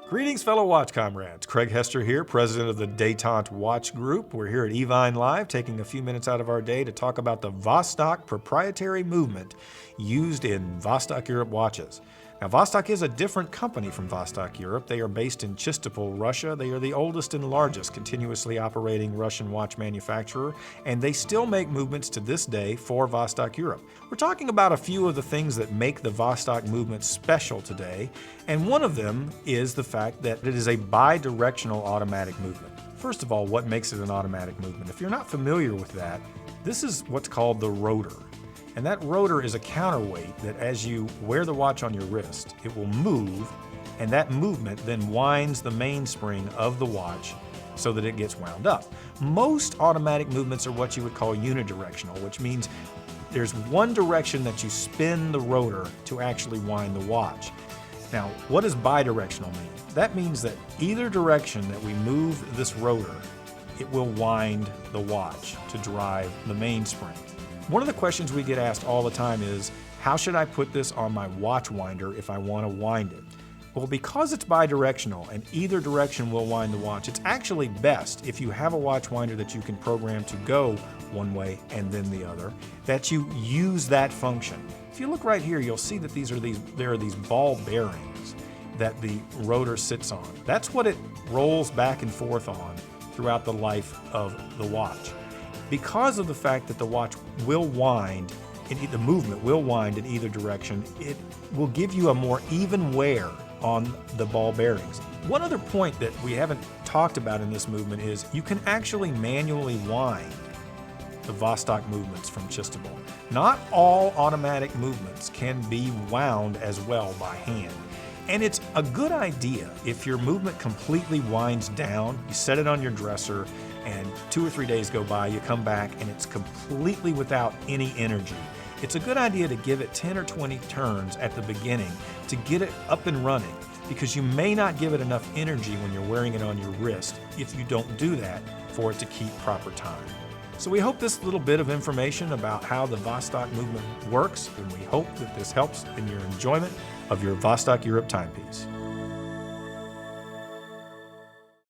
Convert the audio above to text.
Greetings, fellow watch comrades. Craig Hester here, president of the Détente Watch Group. We're here at Evine Live, taking a few minutes out of our day to talk about the Vostok proprietary movement used in Vostok-Europe watches. Now, Vostok is a different company from Vostok-Europe. They are based in Chistopol, Russia. They are the oldest and largest continuously operating Russian watch manufacturer, and they still make movements to this day for Vostok-Europe. We're talking about a few of the things that make the Vostok movement special today, and one of them is the fact that it is a bidirectional automatic movement. First of all, what makes it an automatic movement? If you're not familiar with that, this is what's called the rotor. And that rotor is a counterweight that as you wear the watch on your wrist, it will move, and that movement then winds the mainspring of the watch so that it gets wound up. Most automatic movements are what you would call unidirectional, which means there's one direction that you spin the rotor to actually wind the watch. Now, what does bidirectional mean? That means that either direction that we move this rotor, it will wind the watch to drive the mainspring. One of the questions we get asked all the time is, how should I put this on my watch winder if I want to wind it? Well, because it's bidirectional and either direction will wind the watch, it's actually best if you have a watch winder that you can program to go one way and then the other, that you use that function. If you look right here, you'll see that there are these ball bearings that the rotor sits on. That's what it rolls back and forth on throughout the life of the watch. Because of the fact that the watch will wind, the movement will wind in either direction, it will give you a more even wear on the ball bearings. One other point that we haven't talked about in this movement is you can actually manually wind the Vostok movements from Chistopol. Not all automatic movements can be wound as well by hand. And it's a good idea if your movement completely winds down, you set it on your dresser, and 2 or 3 days go by, you come back and it's completely without any energy. It's a good idea to give it 10 or 20 turns at the beginning to get it up and running, because you may not give it enough energy when you're wearing it on your wrist if you don't do that for it to keep proper time. So we hope this little bit of information about how the Vostok movement works, and we hope that this helps in your enjoyment of your Vostok-Europe timepiece.